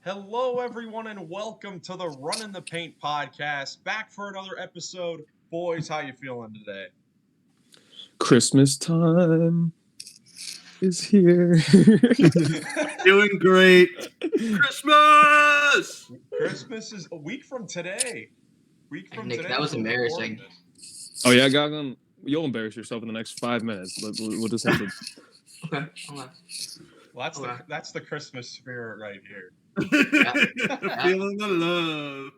Hello, everyone, and welcome to the Runnin the Paint podcast. Back for another episode. Boys, how you feeling today? Christmas time is here. Doing great. Christmas! Christmas is a week from today. Nick, that was embarrassing. Oh yeah, Goggin, you'll embarrass yourself in the next 5 minutes. We'll just have to. Okay. Well, that's the Christmas spirit right here. Feeling the love.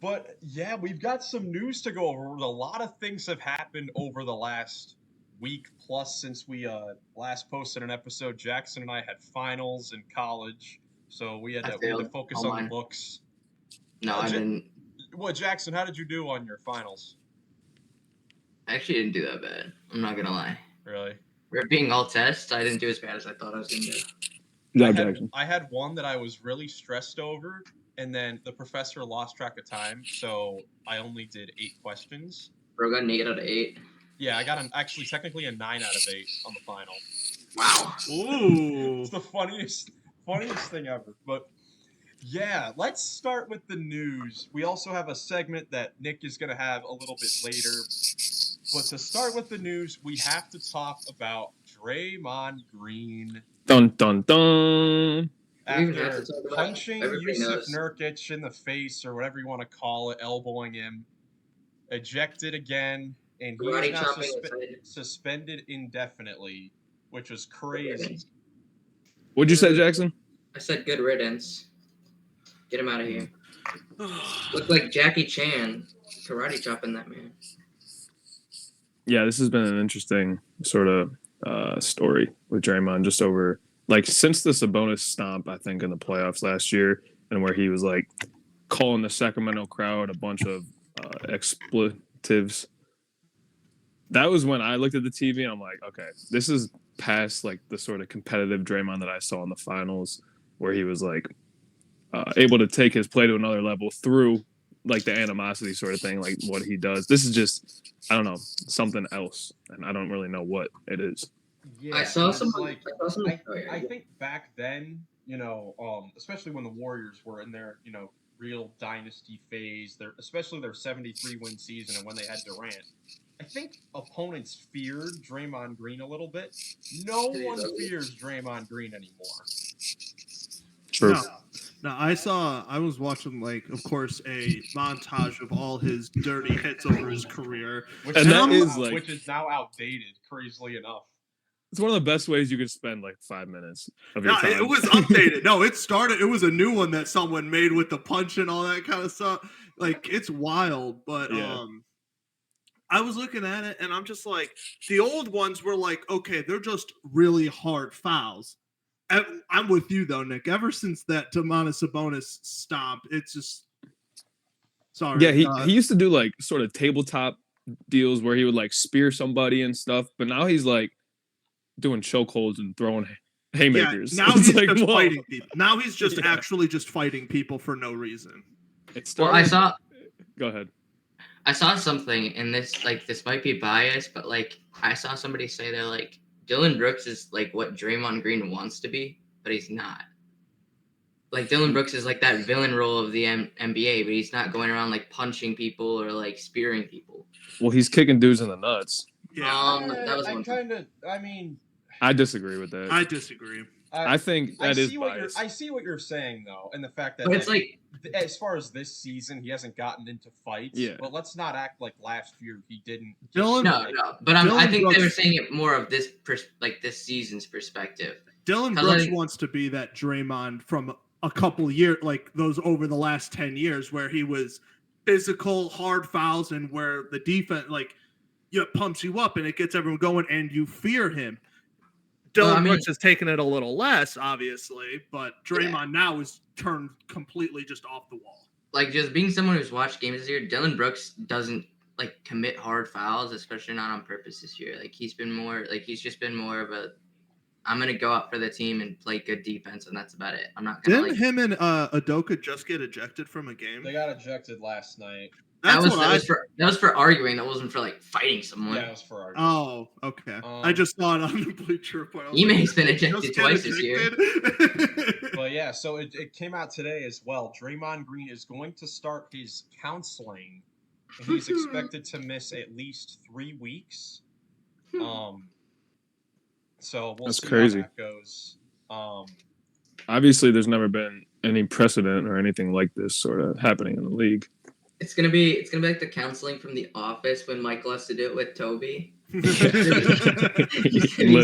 But yeah, we've got some news to go over. A lot of things have happened over the last week plus since we last posted an episode. Jackson and I had finals in college, so we had to focus on the books. No, I didn't. Well, Jackson, how did you do on your finals? I actually didn't do that bad. I'm not gonna lie. Really? We're being all tests. I didn't do as bad as I thought I was gonna do. No, Jackson. I had one that I was really stressed over, and then the professor lost track of time, so I only did 8 questions. Bro got an 8 out of 8. Yeah, I got technically a 9 out of 8 on the final. Wow. Ooh. It's the funniest thing ever. But yeah, let's start with the news. We also have a segment that Nick is going to have a little bit later. But to start with the news, we have to talk about Draymond Green. Dun dun dun. After punching Yusuf Nurkic in the face, or whatever you want to call it, elbowing him, ejected again, and he's now suspended indefinitely, which is crazy. What'd you say, Jackson? I said good riddance. Get him out of here. Look like Jackie Chan karate chopping that man. Yeah, this has been an interesting sort of story with Draymond just over since the Sabonis stomp, I think, in the playoffs last year, and where he was calling the Sacramento crowd a bunch of expletives. That was when I looked at the TV and I'm like, okay, this is past the sort of competitive Draymond that I saw in the finals, where he was able to take his play to another level through the animosity sort of thing, what he does. This is just, I don't know, something else, and I don't really know what it is. Yeah, I saw some. I think back then, especially when the Warriors were in their, real dynasty phase, especially their 73 win season, and when they had Durant, I think opponents feared Draymond Green a little bit. No one fears Draymond Green anymore. True. Now, I was watching, of course, a montage of all his dirty hits over his career. Which is now outdated, crazily enough. It's one of the best ways you could spend 5 minutes of your time. It was updated. No, it was a new one that someone made with the punch and all that kind of stuff. It's wild, but yeah. I was looking at it and I'm just the old ones were okay, they're just really hard fouls. I'm with you though, Nick. Ever since that Domantas Sabonis stomp, it's just sorry. Yeah, he used to do sort of tabletop deals where he would spear somebody and stuff, but now he's doing chokeholds and throwing haymakers. Yeah, now he's just fighting people. Now he's just actually just fighting people for no reason. Go ahead. I saw something, and this this might be biased, but I saw somebody say that Dillon Brooks is what Draymond Green wants to be, but he's not. Dillon Brooks is that villain role of the NBA, but he's not going around punching people or spearing people. Well, he's kicking dudes in the nuts. Yeah, that was one. I disagree with that. I disagree. I think that is biased. I see what you're saying though, and the fact that but it's as far as this season, he hasn't gotten into fights. Yeah. But let's not act like last year he didn't. No. But I think they were saying it more of this this season's perspective. Dillon Brooks wants to be that Draymond from a couple of years, those over the last 10 years, where he was physical, hard fouls, and where the defense pumps you up and it gets everyone going, and you fear him. Dillon Brooks has taken it a little less, obviously, but Draymond now is turned completely just off the wall. Just being someone who's watched games this year, Dillon Brooks doesn't commit hard fouls, especially not on purpose this year. He's been more he's just been more of a I'm gonna go out for the team and play good defense, and that's about it. I'm not gonna. Didn't him and Udoka just get ejected from a game? They got ejected last night. That was for arguing. That wasn't for fighting someone. Yeah, it was for arguing. Oh, okay. I just saw it on the Bleacher Report. Ema's been ejected twice this year. But yeah. So it came out today as well. Draymond Green is going to start his counseling, and he's expected to miss at least 3 weeks. So we'll That's see crazy. how that goes. Obviously, there's never been any precedent or anything like this sort of happening in the league. It's gonna be like the counseling from The Office when Michael has to do it with Toby. He's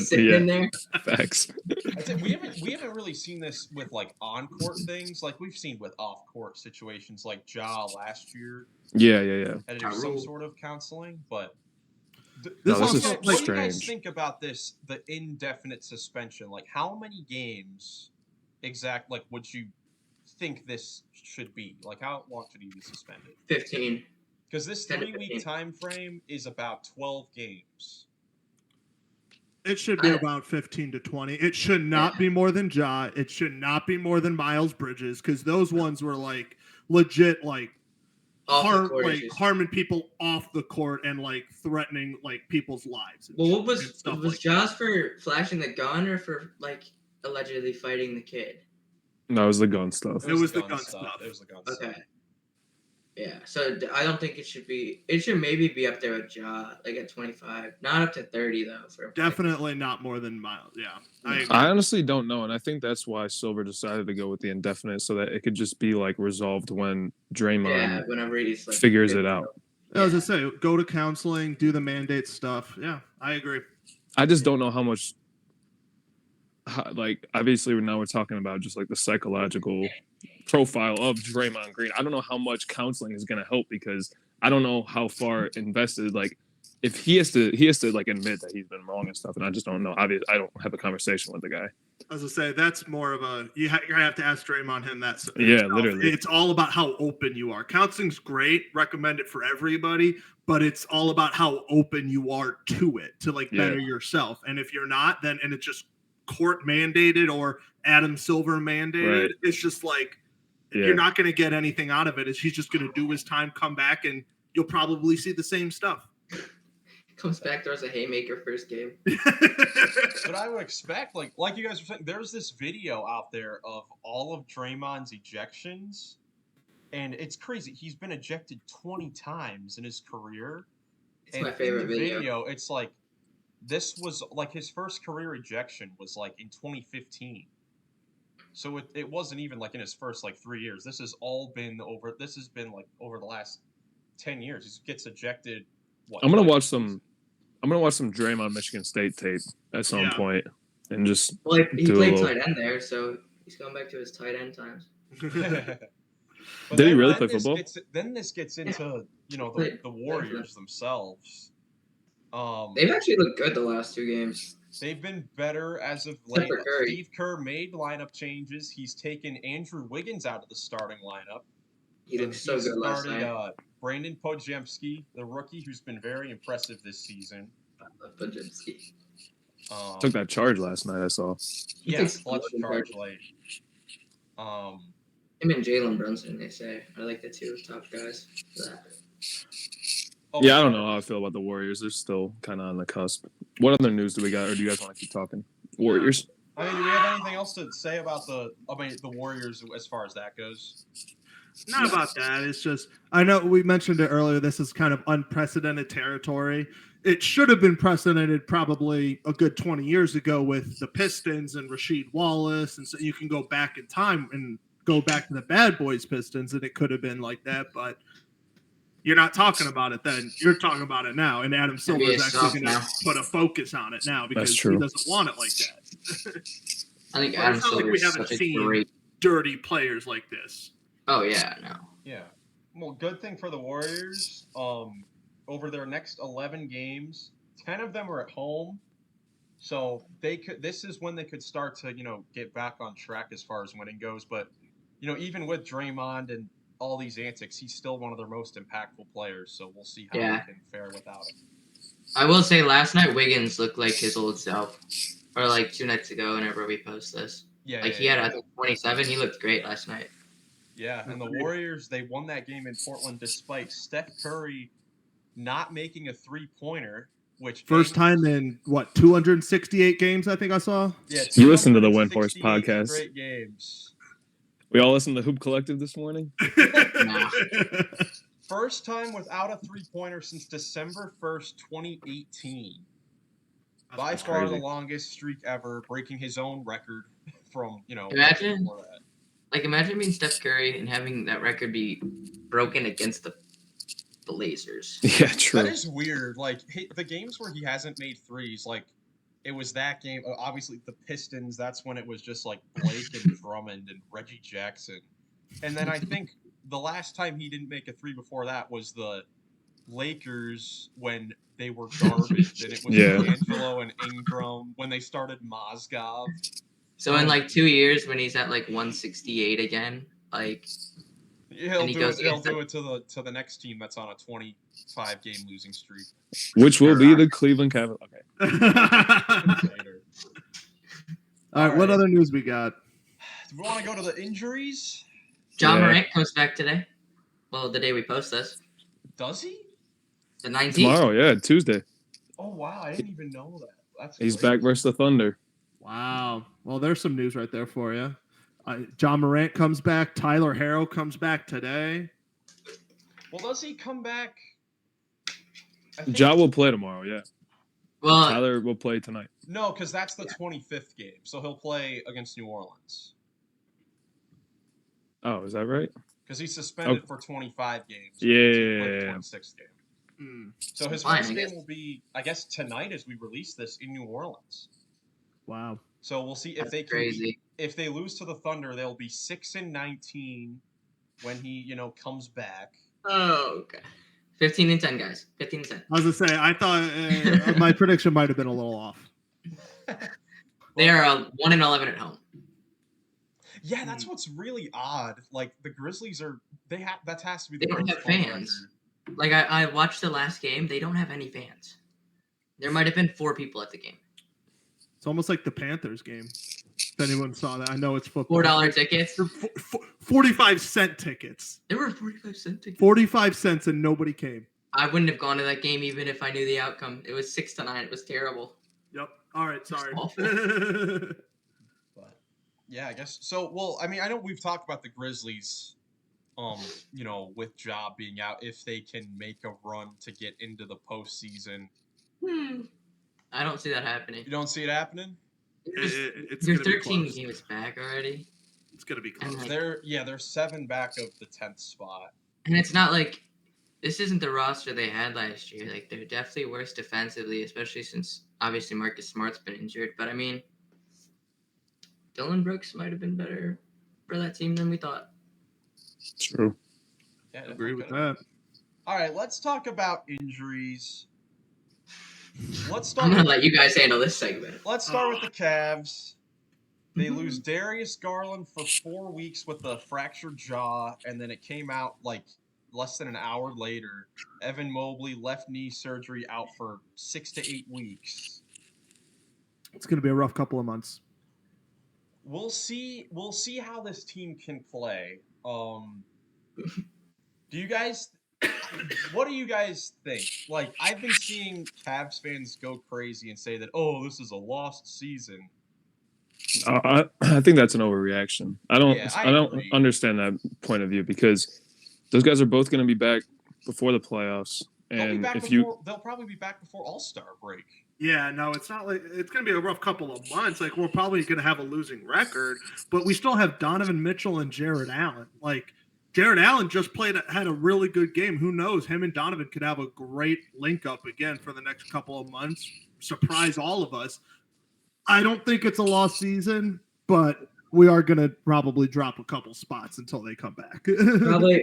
sitting in there. Facts. I'd say we haven't really seen this with like on court things like we've seen with off court situations like Ja last year. Yeah. Had to do some sort of counseling, but This what is do you guys strange. think about this? The indefinite suspension. Like, how many games like would you think this should be? Like, how long should he be suspended? 15. Because this 10 to 3-week 15. time frame is about 12 games. It should be about 15 to 20. It should not be more than Ja. It should not be more than Miles Bridges because those ones were like legit, like harming people off the court and like threatening like people's lives. Well, what was like Jaws for flashing the gun or for like allegedly fighting the kid? No, it was the gun stuff. It was the gun stuff. It was the gun stuff. Okay. Yeah, so I don't think it should be. It should maybe be up there with Ja, like at 25, not up to 30 though. Definitely not more than Miles. Yeah, I honestly don't know, and I think that's why Silver decided to go with the indefinite, so that it could just be like resolved when Draymond whenever he's like, figures it out. As I say, go to counseling, do the mandate stuff. Yeah, I agree. I just don't know how much. Like, obviously, now we're talking about just like the psychological profile of Draymond Green. I don't know how much counseling is going to help because I don't know how far invested. Like, if he has to like admit that he's been wrong and stuff, and I just don't know. Obviously, I don't have a conversation with the guy. As I say, that's more of a you're gonna have to ask Draymond him that. Yeah, literally. It's all about how open you are. Counseling's great, recommend it for everybody, but it's all about how open you are to it to like better yourself. And if you're not, then and it's just court mandated or Adam Silver mandated, it's just like you're not going to get anything out of it. He's just going to do his time, come back, and you'll probably see the same stuff. Comes back, throws a haymaker first game. But I would expect, like you guys were saying, there's this video out there of all of Draymond's ejections, and it's crazy. He's been ejected 20 times in his career. It's my favorite video. It's like this was like his first career ejection was like in 2015. So it wasn't even like in his first like 3 years. This has been like over the last 10 years. He gets ejected. I'm gonna watch some Draymond Michigan State tape at some point and just. Well, he played tight end there, so he's going back to his tight end times. Did he really play football? Then this gets into the Warriors themselves. They've actually looked good the last 2 games. They've been better as of late. Steve Kerr made lineup changes. He's taken Andrew Wiggins out of the starting lineup. He looked so good last night. Brandon Podziemski, the rookie, who's been very impressive this season. I love Podziemski. Took that charge last night, I saw. Yeah, clutch charge late. Him and Jalen Brunson, they say, are like the 2 top guys for that. I don't know how I feel about the Warriors. They're still kind of on the cusp. What other news do we got, or do you guys want to keep talking? Warriors. I mean, do we have anything else to say about the Warriors as far as that goes? Not about that. It's just I know we mentioned it earlier. This is kind of unprecedented territory. It should have been precedented probably a good 20 years ago with the Pistons and Rasheed Wallace, and so you can go back in time and go back to the Bad Boys Pistons, and it could have been like that, but. You're not talking about it then. You're talking about it now. And Adam Silver is actually going to put a focus on it now because he doesn't want it like that. I think Adam Silver is such a great... dirty players like this. Oh, yeah, no. Yeah. Well, good thing for the Warriors. Over their next 11 games, 10 of them are at home. So this is when they could start to, get back on track as far as winning goes. But, even with Draymond and all these antics, he's still one of their most impactful players, so we'll see how they can fare without him. I will say last night Wiggins looked like his old self, or like 2 nights ago whenever we post this. He had, I think, 27. He looked great last night. Yeah, and the Warriors, they won that game in Portland despite Steph Curry not making a three-pointer, which first time in, 268 games, I think I saw? Yeah, you listened to the Windhorse podcast. Great games. We all listened to Hoop Collective this morning. Nah. First time without a three-pointer since December 1st, 2018. By That's far crazy. the longest streak ever, breaking his own record from, Imagine. before that. Like, imagine being Steph Curry and having that record be broken against the Blazers. Yeah, true. That is weird. Like, the games where he hasn't made threes, like, it was that game. Obviously, the Pistons, that's when it was just, like, Blake and Drummond and Reggie Jackson. And then I think the last time he didn't make a three before that was the Lakers when they were garbage. And it was Yeah. D'Angelo and Ingram when they started Mozgov. So in like 2 years, when he's at like 168 again, like He'll And he do goes it. He'll against do it to the next team that's on a 25-game losing streak. Which will be the Cleveland Cavaliers. Okay. Later. All right, what other news we got? Do we want to go to the injuries? John Yeah. Morant comes back today. Well, the day we post this, Does he? the 19th. Tomorrow, yeah, Tuesday. Oh wow, I didn't even know that. That's He's great. back versus the Thunder. Wow. Well, there's some news right there for you. John Morant comes back. Tyler Harrow comes back today. Well, does he come back? I think- Ja will play tomorrow, yeah. Well, Tyler will play tonight. No, because that's the 25th game, so he'll play against New Orleans. Oh, is that right? Because he's suspended for 25 games. Yeah. He'll play the 26th game. So his Fine, first I game guess. will be, I guess, tonight as we release this in New Orleans. Wow. So we'll see if that's they can. crazy. If they lose to the Thunder, they'll be 6-19 when he, comes back. Oh, okay. 15-10, guys. 15-10. I was gonna say, I thought my prediction might have been a little off. They are 1-11 at home. Yeah, that's what's really odd. Like the Grizzlies are, that has to be the They don't worst have home fans. record. Like I watched the last game. They don't have any fans. There might have been 4 people at the game. It's almost like the Panthers game. If anyone saw that, I know it's football. $4 tickets. 45-cent tickets. There were 45-cent tickets. 45 cents and nobody came. I wouldn't have gone to that game even if I knew the outcome. It was 6-9. It was terrible. Yep. All right. Sorry. Awful. But yeah, I guess so. Well, I mean, I know we've talked about the Grizzlies, with Ja being out, if they can make a run to get into the postseason. I don't see that happening. You don't see it happening? It's Your gonna be 13 close. game is back already. It's gonna be close. Like- They're 7 back of the 10th spot. And it's not like this isn't the roster they had last year. Like they're definitely worse defensively, especially since obviously Marcus Smart's been injured. But I mean, Dylan Brooks might have been better for that team than we thought. True. Yeah, Agree with definitely. that. All right, let's talk about injuries. Let's I'm start. gonna let you guys handle this segment. Let's start with the Cavs. They lose Darius Garland for 4 weeks with a fractured jaw, and then it came out like less than an hour later. Evan Mobley, left knee surgery, out for 6 to 8 weeks. It's gonna be a rough couple of months. We'll see how this team can play. What do you guys think? Like, I've been seeing Cavs fans go crazy and say that, oh, this is a lost season. I think that's an overreaction. I don't agree. understand that point of view because those guys are both going to be back before the playoffs, and They'll probably be back before All-Star break. Yeah, no, it's not like it's going to be a rough couple of months. Like we're probably going to have a losing record, but we still have Donovan Mitchell and Jared Allen. Like Jared Allen just had a really good game. Who knows? Him and Donovan could have a great link up again for the next couple of months. Surprise all of us. I don't think it's a lost season, but we are going to probably drop a couple spots until they come back.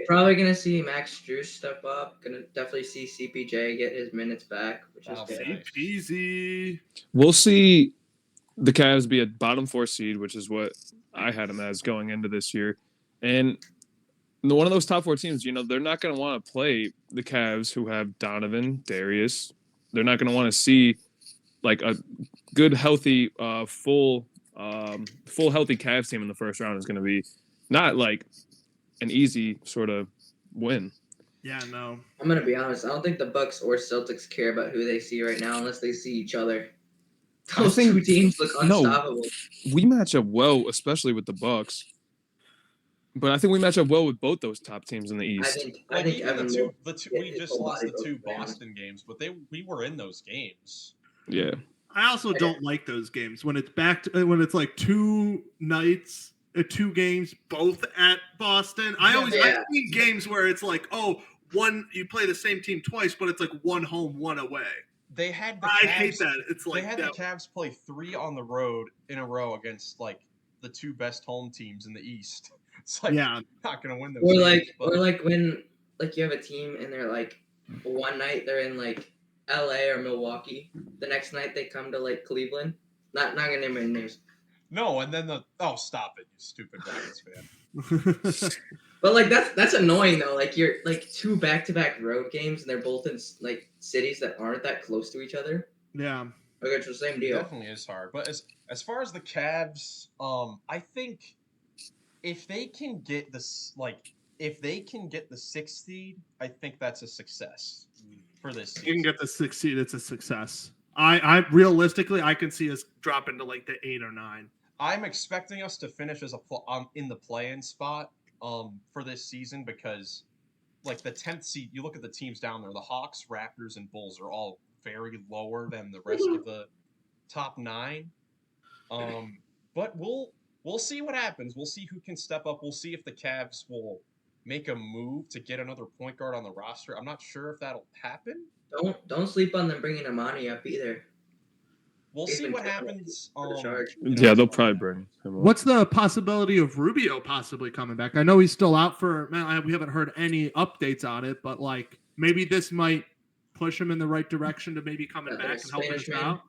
Probably gonna see Max Strus step up. Gonna definitely see CPJ get his minutes back, which is good. Okay. Easy. we'll see the Cavs be a bottom 4 seed, which is what I had them as going into this year. And one of those top 4 teams, they're not going to want to play the Cavs who have Donovan, Darius. They're not going to want to see like a good, healthy, full healthy Cavs team in the first round is going to be not like an easy sort of win. Yeah, no. I'm gonna be honest. I don't think the Bucks or Celtics care about who they see right now unless they see each other. Those two teams look No. unstoppable. We match up well, especially with the Bucks. But I think we match up well with both those top teams in the I East. think Like even Evan the two, will the two, get we his just whole lost body the goes two down. Boston games, but we were in those games. Yeah. I also don't like those games when it's when it's like two nights, two games, both at Boston. I've seen games where it's like, oh, you play the same team twice, but it's like one home, one away. They had the I Cavs, hate that. It's like they had the Cavs play 3 on the road in a row against like the two best home teams in the East. It's like not gonna win those. Or like when like you have a team and they're like one night they're in like LA or Milwaukee, the next night they come to like Cleveland. Not gonna name any names. No, and then stop it, you stupid Rockets fan. But like that's annoying though. Like you're like 2 back-to-back road games and they're both in like cities that aren't that close to each other. Yeah. Okay, it's the same deal. It definitely is hard. But as far as the Cavs, I think if they can get this if they can get the 6th seed, I think that's a success for this season. You can get the 6th seed, it's a success. I realistically I can see us dropping to like the 8 or 9. I'm expecting us to finish as in the play-in spot for this season because like the 10th seed, you look at the teams down there, the Hawks, Raptors, and Bulls are all very lower than the rest of the top 9. But we'll see what happens. We'll see who can step up. We'll see if the Cavs will make a move to get another point guard on the roster. I'm not sure if that'll happen. Don't sleep on them bringing Amani up either. We'll see what happens. Yeah, they'll probably bring him up. What's the possibility of Rubio possibly coming back? I know he's still out we haven't heard any updates on it, but like maybe this might push him in the right direction to maybe coming back and helping us out.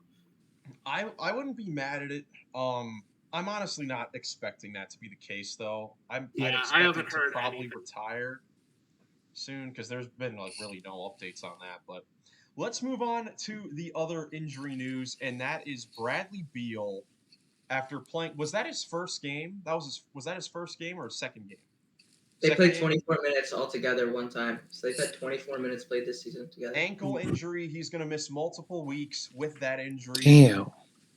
I wouldn't be mad at it. I'm honestly not expecting that to be the case, though. I haven't heard probably anything. Retire soon because there's been like really no updates on that. But let's move on to the other injury news, and that is Bradley Beal. After playing, was that his first game? Was that his first game or second game? They played 24 minutes altogether one time. So they've had 24 minutes played this season together. Ankle injury. He's going to miss multiple weeks with that injury. Damn.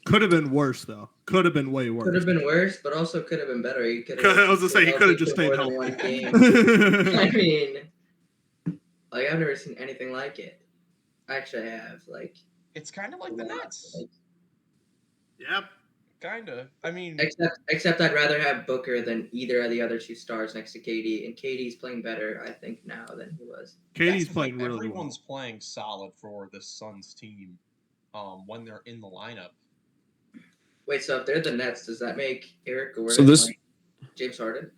Could have been worse, though. Could have been way worse. Could have been worse, but also could have been better. I was going to say, he could have just stayed healthy. One game. I mean, like, I've never seen anything like it. Actually, I have. Like, it's kind of like the Nets. Like, yep. Kind of. I mean, except I'd rather have Booker than either of the other 2 stars next to KD, and KD's playing better, I think, now than he was. KD's playing really well. Everyone's playing solid for the Suns team when they're in the lineup. Wait, so if they're the Nets, does that make Eric Gordon like James Harden?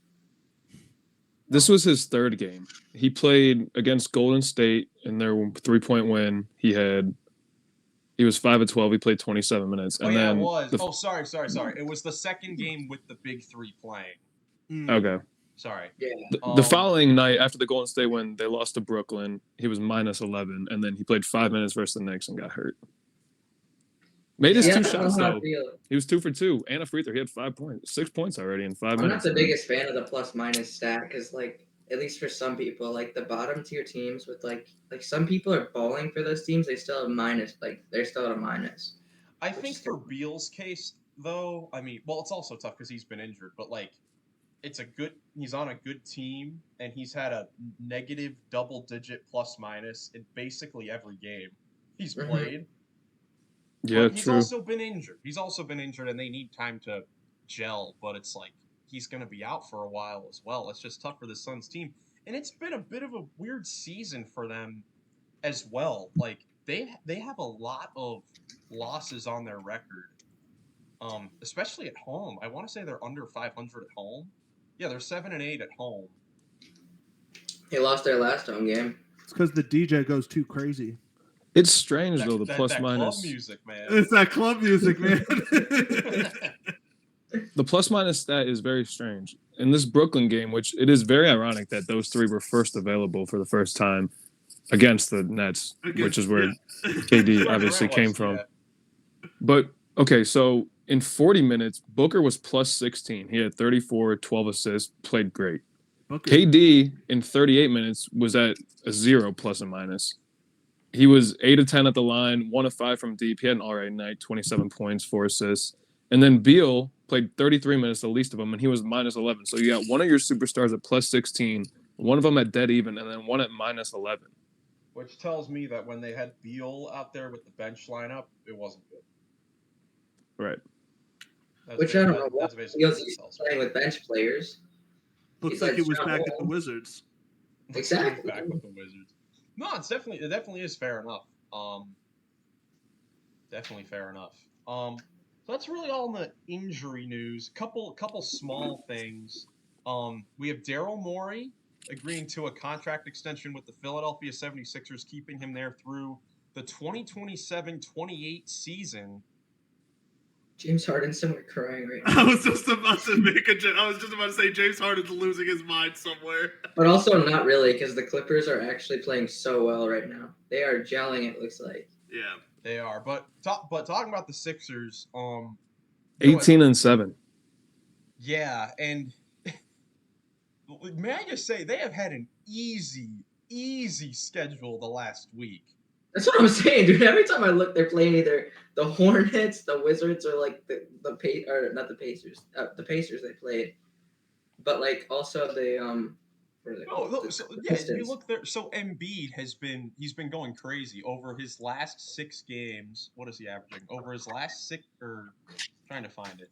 This was his 3rd game. He played against Golden State in their 3-point win. He was 5 of 12. He played 27 minutes. And then it was. Sorry. It was the 2nd game with the big 3 playing. Okay. Sorry. Yeah. The following night, after the Golden State win, they lost to Brooklyn. He was minus 11, and then he played 5 minutes versus the Knicks and got hurt. Made his 2 shots, though. He was 2 for 2 and a free throw. He had 5 points, 6 points already in 5 minutes. I'm not the biggest fan of the plus-minus stat because, like, at least for some people, like the bottom-tier teams with, like some people are balling for those teams, they still have minus. Like, they're still at a minus. I think for Beal's case, though, I mean, well, it's also tough because he's been injured, but, like, he's on a good team, and he's had a negative double-digit plus-minus in basically every game he's played. Yeah, he's true. also been injured, and they need time to gel. But it's like he's going to be out for a while as well. It's just tough for the Suns team, and it's been a bit of a weird season for them as well. Like they have a lot of losses on their record, especially at home. I want to say they're under 500 at home. Yeah, they're 7-8 at home. They lost their last home game. It's because the DJ goes too crazy. It's strange though, the plus minus. Club music, man. It's that club music, man. The plus minus stat is very strange. In this Brooklyn game, which it is very ironic that those 3 were first available for the first time against the Nets, which is where KD obviously came from. But okay, so in 40 minutes, Booker was plus 16. He had 34, 12 assists, played great. KD in 38 minutes was at a 0 plus and minus. He was 8 of 10 at the line, 1 of 5 from deep. He had an all right night, 27 points, 4 assists. And then Beal played 33 minutes, the least of them, and he was minus 11. So you got one of your superstars at plus 16, one of them at dead even, and then one at minus 11. Which tells me that when they had Beal out there with the bench lineup, it wasn't good. Right. Which I don't know what That's basically Beal's what it used to tells me. playing with bench players. Looks He's like like he was John back at the Wall. Wizards. Exactly. Back with the Wizards. No, it definitely is fair enough. Definitely fair enough. So that's really all in the injury news. Couple small things. We have Daryl Morey agreeing to a contract extension with the Philadelphia 76ers, keeping him there through the 2027-28 season. James Harden's somewhere crying right now. I was just about to say James Harden's losing his mind somewhere. But also not really, because the Clippers are actually playing so well right now. They are gelling, it looks like. Yeah. They are. But talking about the Sixers, 18-7. Yeah, and may I just say they have had an easy schedule the last week. That's what I'm saying, dude. Every time I look, they're playing either the Hornets, the Wizards, or like the not the Pacers. The Pacers they played, but like also the what are they called? The You Pistons. look there. So Embiid he's been going crazy over his last 6 games. What is he averaging? Over his last 6 trying to find it.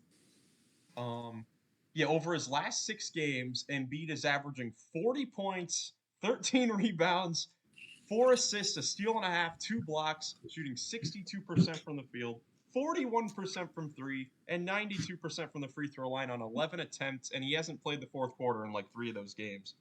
Over his last 6 games, Embiid is averaging 40 points, 13 rebounds, 4 assists, a steal and a half, 2 blocks, shooting 62% from the field, 41% from 3, and 92% from the free throw line on 11 attempts, and he hasn't played the fourth quarter in like 3 of those games.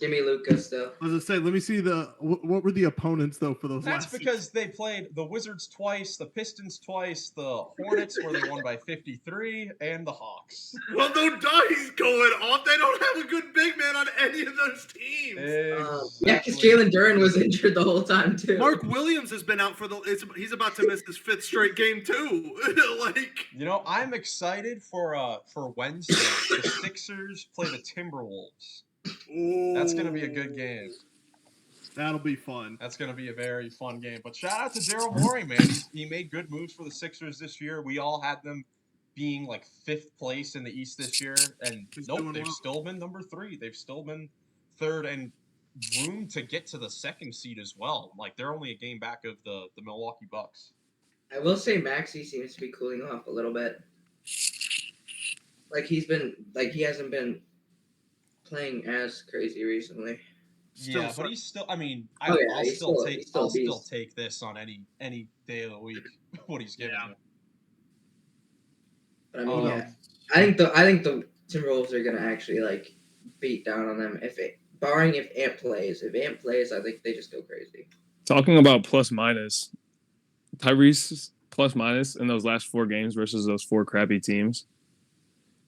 Give me Lucas though. I was gonna say, let me see what were the opponents though for those That's last because they played the Wizards twice, the Pistons twice, the Hornets where they won by 53, and the Hawks. Well, no duh, he's going off. They don't have a good big man on any of those teams. Yeah, because Jalen Duren was injured the whole time too. Mark Williams has been out he's about to miss his 5th straight game too. I'm excited for Wednesday. The Sixers play the Timberwolves. Ooh, that's gonna be a good game. That'll be fun. That's gonna be a very fun game. But shout out to Daryl Morey, man. He made good moves for the Sixers this year. We all had them being like 5th place in the East this year, and they've still been number 3. They've still been 3rd and room to get to the 2nd seed as well. Like they're only a game back of the Milwaukee Bucks. I will say Maxey seems to be cooling off a little bit. Like he hasn't been playing as crazy recently. But he's still. I mean, I'll still beast. take this on any day of the week. What he's giving me. But I mean, I think the Timberwolves are gonna actually like beat down on them barring if Ant plays. If Ant plays, I think they just go crazy. Talking about plus minus, Tyrese plus minus in those last 4 games versus those 4 crappy teams.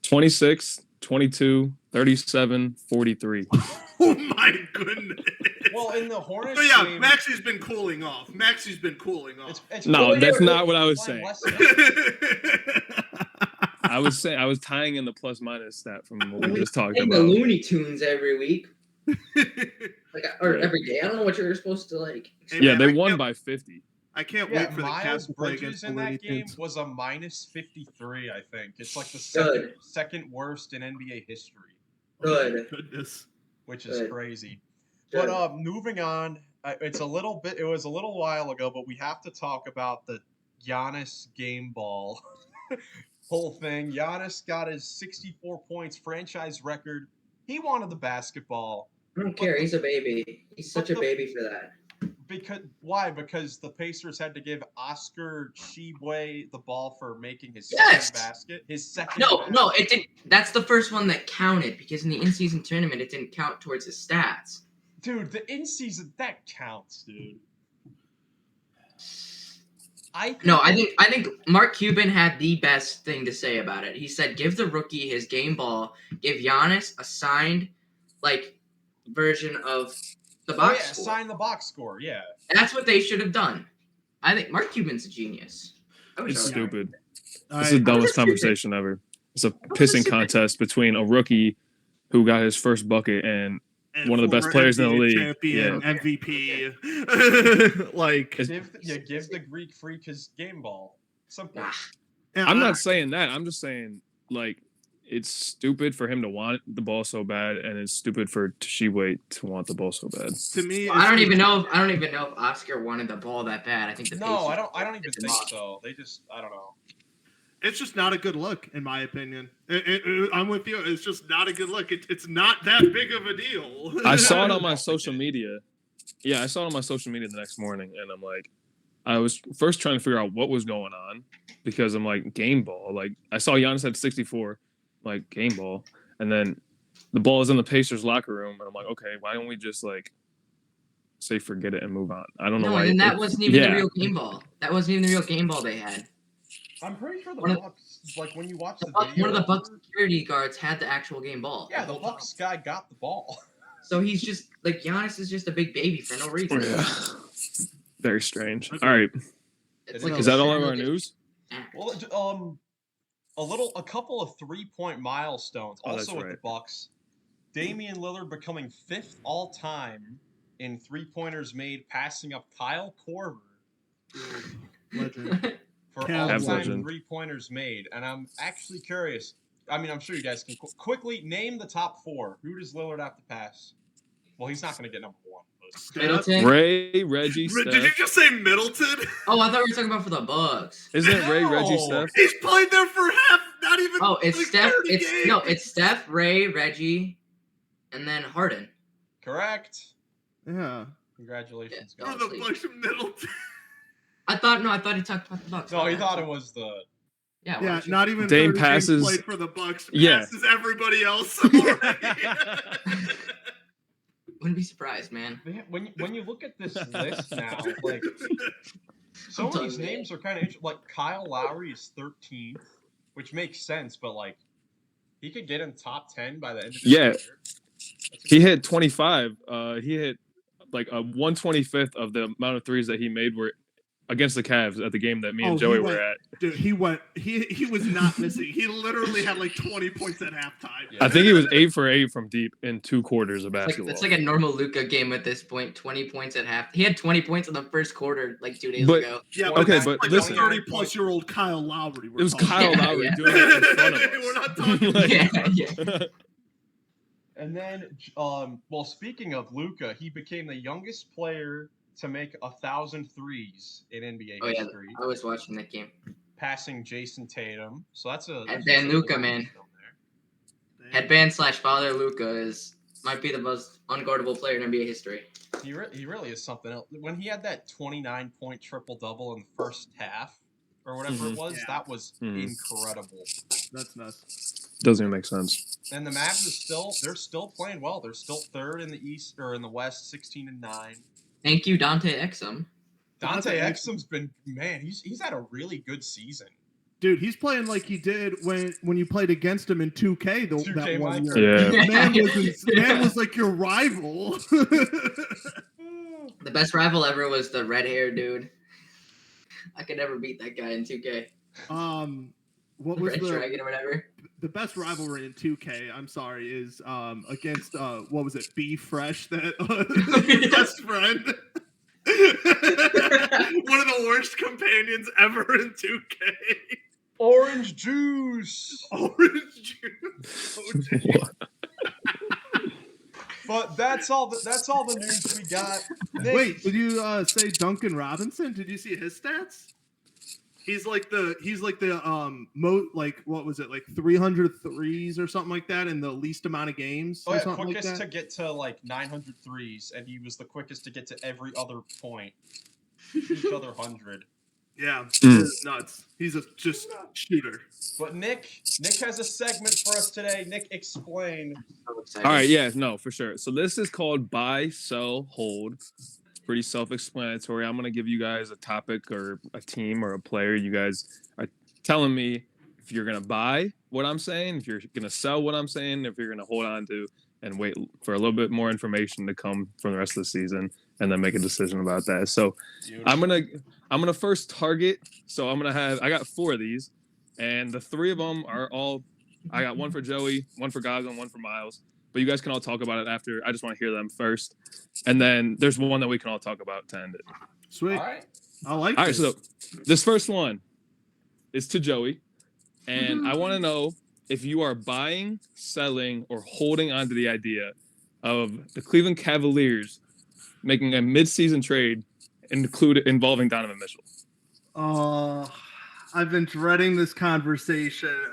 26, 22, 37, 43. Oh my goodness. Well, in the Hornets game, Maxey's been cooling off. No, that's not what I was saying. I was tying in the plus minus stat from what we just talked about. The Looney Tunes every week. Every day. I don't know what you're supposed to like. Yeah, they won by 50. I can't wait for the Cavs to play against in that game was a minus 53, I think. It's like the second worst in NBA history. Good. Goodness. Which is crazy. Good. But moving on, it was a little while ago, but we have to talk about the Giannis game ball whole thing. Giannis got his 64 points franchise record. He wanted the basketball. I don't care. He's a baby. He's such a baby for that. Why? Because the Pacers had to give Oscar Tshiebwe the ball for making his second basket. No, it didn't. That's the first one that counted because in the in-season tournament, it didn't count towards his stats. Dude, the in-season that counts, dude. I think Mark Cuban had the best thing to say about it. He said, "Give the rookie his game ball. Give Giannis a signed, version of the box score. Sign the box score. Yeah, that's what they should have done. I think Mark Cuban's a genius. It's stupid. This is the dumbest conversation ever. It's a pissing contest between a rookie who got his first bucket and one of the best players in the league. Champion, MVP. give the Greek freak his game ball. Simple. Yeah, I'm not saying that. I'm just saying like it's stupid for him to want the ball so bad, and it's stupid for Tshiebwe to want the ball so bad. To me, I don't even know if Oscar wanted the ball that bad. I think the No, Pacers I don't even tipped him think off. so. They just, I don't know. it's just not a good look, in my opinion. I'm with you. It's just not a good look. It's not that big of a deal. I saw it on my social media. Yeah, I saw it on my social media the next morning, and I'm like, I was first trying to figure out what was going on because I'm like, game ball. Like, I saw Giannis had 64, like, game ball. And then the ball is in the Pacers locker room, and I'm like, okay, why don't we just, like, say forget it and move on? I don't know No, why. and that wasn't even the real game ball. That wasn't even the real game ball they had. I'm pretty sure the One of- Bucks, like when you watch the One video, of the Bucks security guards had the actual game ball. yeah, the Bucks guy got the ball. So he's just like Giannis is just a big baby for no reason. Yeah. Very strange. All right. It's Is like Is that all of our news? Well, a couple of 3-point milestones Oh, that's also with right. the Bucks. Damian Lillard becoming 5th all time in 3-pointers made, passing up Kyle Korver Legend. for Cavs all-time legend. 3-pointers made. And I'm actually curious. I mean, I'm sure you guys can quickly name the top 4. Who does Lillard have to pass? Well, he's not going to get number 1. But... Middleton. Ray, Reggie, Did Steph. you just say Middleton? Oh, I thought we were talking about for the Bucks. Isn't it Ray, Reggie, No. Steph? He's played there for half, not even. Oh, it's like Steph. 30 It's games. no, it's Steph, Ray, Reggie, and then Harden. Correct. Yeah. Congratulations, Yeah. guys. For the Bucks of Middleton. I thought he talked about the Bucks. No, he thought it was the... Yeah, Yeah, not even Dame 30 passes- games played for the Bucks. Yeah. Passes everybody else already. Wouldn't be surprised, man. When you look at this list now, like some I'm of telling these you. names are kind of interesting. Like Kyle Lowry is 13th, which makes sense, but like he could get in top 10 by the end of the Yeah. year. He hit 25. He hit like a 125th of the amount of threes that he made were against the Cavs at the game that me and Oh, Joey he were went- at. Dude, he was not missing. He literally had like 20 points at halftime. Yeah. I think he was 8 for 8 from deep in 2 quarters of basketball. It's like a normal Luka game at this point. 20 points at half. He had 20 points in the first quarter, like 2 days But- ago. Yeah, Okay, that's but like listen- a 30-plus-year-old Kyle Lowry. It was talking Kyle about. Lowry Yeah. doing it in front of us. We're not talking. Like- Yeah. And then, well, speaking of Luka, he became the youngest player to make 1,000 threes in NBA Oh yeah, history, I was watching that game. passing Jason Tatum. So that's a Headband Luka, man. Headband/father Luka might be the most unguardable player in NBA history. He really is something else. When he had that 29-point triple-double in the first half, or whatever it was, Yeah. that was incredible. That's nuts. Doesn't even make sense. And the Mavs they're still playing well. They're still 3rd in the East or in the West, 16-9. Thank you, Dante Exum. Dante Exum's been, man, he's had a really good season. Dude, he's playing like he did when you played against him in 2K, 2K that one Mike. year. Yeah. Man was like your rival. The best rival ever was the red-haired dude. I could never beat that guy in 2K. What was Red Dragon or whatever. the best rivalry in 2K? I'm sorry, is against what was it? B Fresh, that his best friend. One of the worst companions ever in 2K. Orange juice. Orange juice. Oh, geez. But that's all the news we got. Nick, Wait, did you say Duncan Robinson? Did you see his stats? He's like the what was it, like 300 threes or something like that in the least amount of games or something like quickest that. to get to like 900 threes, and he was the quickest to get to every other point. Each other 100. Yeah, Mm. it's nuts. He's a just shooter. But Nick has a segment for us today. Nick, explain. So excited. All right, yeah, no, for sure. So this is called buy, sell, hold. Pretty self-explanatory. I'm going to give you guys a topic or a team or a player. You guys are telling me if you're going to buy what I'm saying, if you're going to sell what I'm saying, if you're going to hold on to and wait for a little bit more information to come from the rest of the season and then make a decision about that. So I'm gonna first target. So I got 4 of these, and the 3 of them are all. I got one for Joey, one for Goggin, one for Miles. But you guys can all talk about it after. I just want to hear them first, and then there's one that we can all talk about to end it. Sweet. All right. I like All right, this. so this first one is to Joey. And I want to know if you are buying, selling, or holding on to the idea of the Cleveland Cavaliers making a midseason trade involving Donovan Mitchell. I've been dreading this conversation,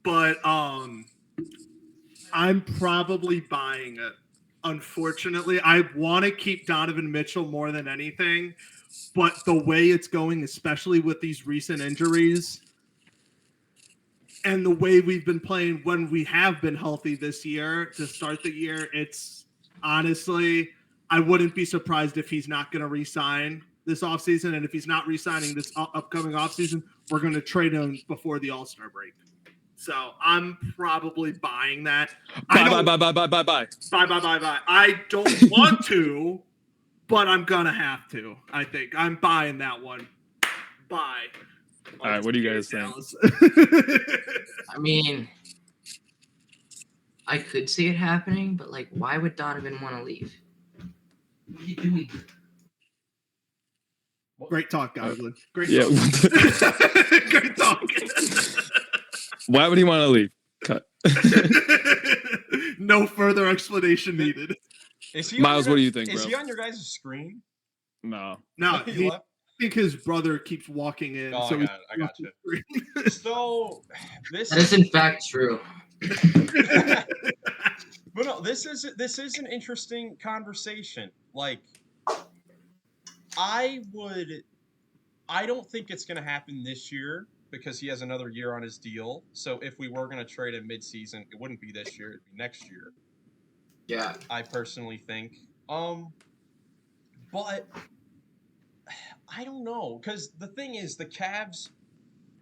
but I'm probably buying it. Unfortunately, I want to keep Donovan Mitchell more than anything, but the way it's going, especially with these recent injuries and the way we've been playing when we have been healthy this year to start the year, it's honestly, I wouldn't be surprised if he's not going to re-sign this offseason. And if he's not re-signing this upcoming offseason, we're going to trade him before the All-Star break. So I'm probably buying that. Bye. Bye. I don't want to, but I'm going to have to. I think I'm buying that one. Bye. All right, what do you guys think? I mean, I could see it happening, but like, why would Donovan want to leave? What are you doing? Great talk, Goslin. Great Yeah. talk. Great talk. Why would he want to leave? Cut. No further explanation needed. Miles, what do you think, bro? Is he on your guys' screen? No. No, He I left? think his brother keeps walking in. Oh, so I got you. So this That is in fact true. But no, this is an interesting conversation. Like, I don't think it's going to happen this year because he has another year on his deal. So if we were going to trade him midseason, it wouldn't be this year; it'd be next year. Yeah. I personally think. But I don't know, because the thing is, the Cavs,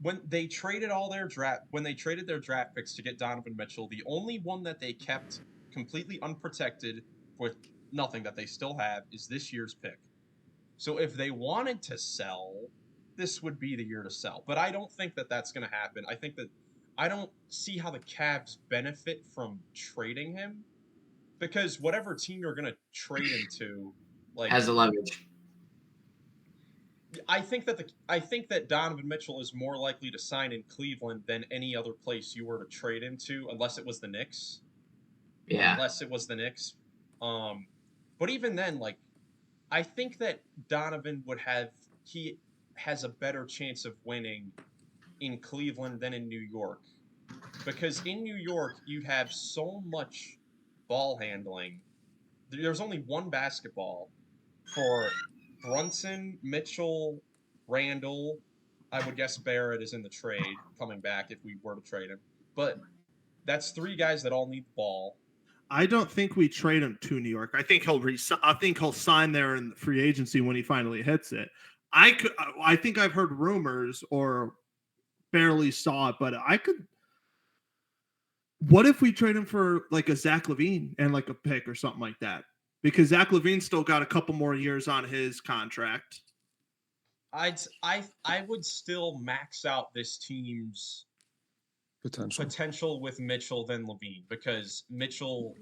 when they traded their draft picks to get Donovan Mitchell, the only one that they kept completely unprotected with nothing that they still have is this year's pick. So if they wanted to sell, this would be the year to sell. But I don't think that that's going to happen. I don't see how the Cavs benefit from trading him, because whatever team you're going to trade him to, like, Has the leverage. I think that Donovan Mitchell is more likely to sign in Cleveland than any other place you were to trade him to, unless it was the Knicks. Yeah. But even then, like, I think that Donovan he has a better chance of winning in Cleveland than in New York. Because in New York, you have so much ball handling. There's only one basketball for Brunson, Mitchell, Randall. I would guess Barrett is in the trade, coming back if we were to trade him. But that's three guys that all need the ball. I don't think we trade him to New York. I think he'll sign there in the free agency when he finally hits it. I think I've heard rumors or barely saw it, but I could. What if we trade him for like a Zach LaVine and like a pick or something like that? Because Zach LaVine's still got a couple more years on his contract. I would still max out this team's potential with Mitchell than LaVine, because LaVine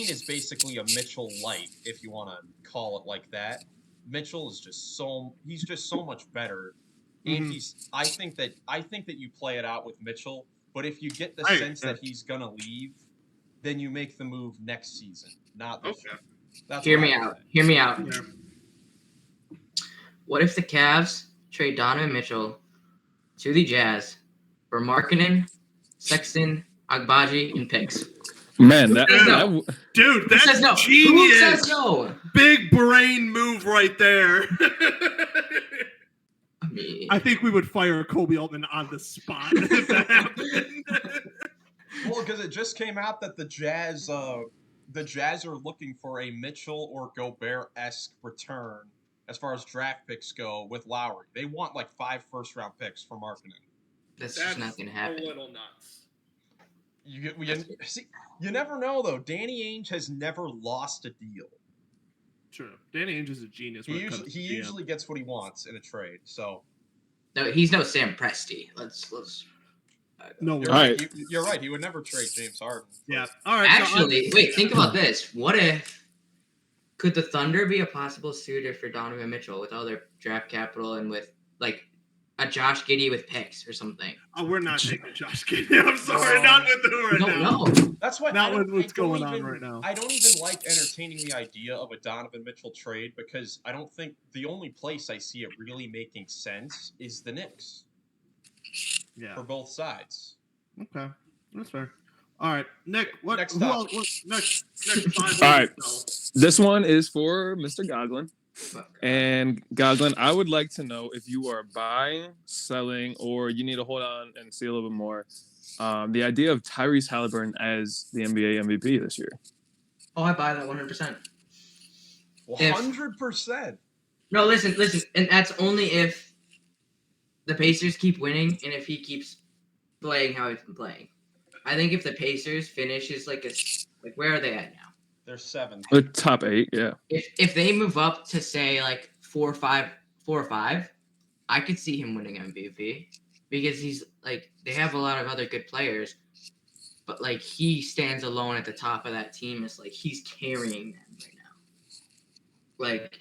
is basically a Mitchell light, if you want to call it like that. Mitchell is just so much better, and I think that you play it out with Mitchell. But if you get the sense that he's gonna leave, then you make the move next season, not this year. Hear me out. Yeah. What if the Cavs trade Donovan Mitchell to the Jazz for Markkanen, Sexton, Agbaji, and picks? Man, dude, that's says no? genius. Who says no? Big brain move right there. I think we would fire Kobe Altman on the spot if that happened. Well, because it just came out that the Jazz are looking for a Mitchell or Gobert-esque return as far as draft picks go with Lowry. They want like 5 first-round picks for Markkanen. That's just not going to happen. A little nuts. You never know, though. Danny Ainge has never lost a deal. True. Danny Ainge is a genius. He usually gets what he wants in a trade. So no, he's no Sam Presti. Let's. No, you're right. He would never trade James Harden. Yeah. All right. Actually, wait. Think about this. What if could the Thunder be a possible suitor for Donovan Mitchell with all their draft capital and with like a Josh Giddey with picks or something. Oh, we're not taking Josh Giddey. I'm sorry, not with who right No, now. no. That's why Not I don't, with what's I don't going even, on right now. I don't even like entertaining the idea of a Donovan Mitchell trade because I don't think the only place I see it really making sense is the Knicks Yeah. for both sides. Okay, that's fair. All right, Nick. What? Next Who topic. else? Next 5 All right. holes. This one is for Mr. Goglin. Oh, God. And Goglin, I would like to know if you are buying, selling, or you need to hold on and see a little bit more. The idea of Tyrese Halliburton as the NBA MVP this year. Oh, I buy that 100%. 100%. No, listen, and that's only if the Pacers keep winning and if he keeps playing how he's been playing. I think if the Pacers finishes like where are they at now? They're 7th. The top 8, yeah. If they move up to say like 4 or 5, I could see him winning MVP because he's like they have a lot of other good players, but like he stands alone at the top of that team. It's like he's carrying them right now. Like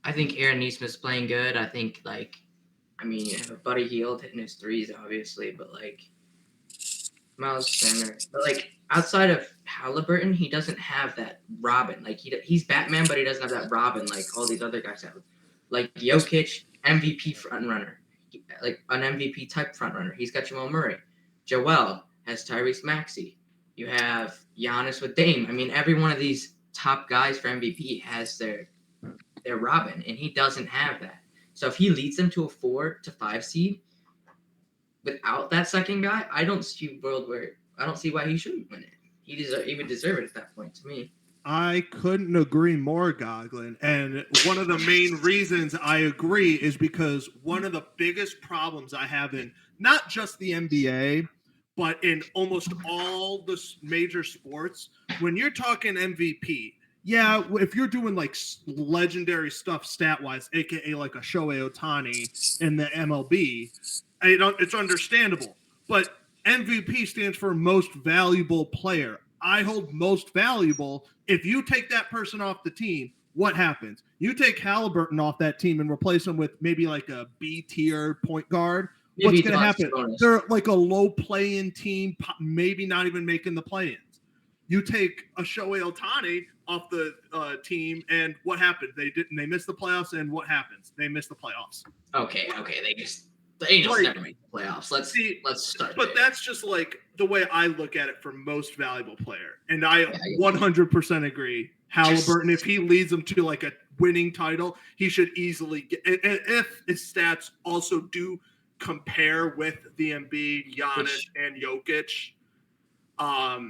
I think Aaron Nesmith's playing good. I think you have Buddy Hield hitting his threes obviously, but like Miles Turner. But like outside of Halliburton, he doesn't have that Robin. Like he's Batman, but he doesn't have that Robin like all these other guys have. Like Jokic, MVP front runner, like an MVP type front runner. He's got Jamal Murray. Joel has Tyrese Maxey. You have Giannis with Dame. I mean, every one of these top guys for MVP has their Robin, and he doesn't have that. So if he leads them to a 4 to 5 seed without that second guy, I don't see why he shouldn't win it. He would deserve it at that point to me. I couldn't agree more, Goglin. And one of the main reasons I agree is because one of the biggest problems I have in not just the NBA, but in almost all the major sports, when you're talking MVP, yeah, if you're doing like legendary stuff stat-wise, aka like a Shohei Ohtani in the MLB, it's understandable. But MVP stands for most valuable player. I hold most valuable. If you take that person off the team, what happens? You take Halliburton off that team and replace him with maybe like a B tier point guard. What's going to happen? They're like a low play-in team, maybe not even making the play-ins. You take a Shohei Ohtani off the team, and what happened? They missed the playoffs, and what happens? They missed the playoffs. Okay. The Angels never make the playoffs. Let's start. But that's just like the way I look at it for most valuable player. And I 100% agree. Halliburton, if he leads them to like a winning title, he should easily get. And if his stats also do compare with the Embiid, Giannis, and Jokic, I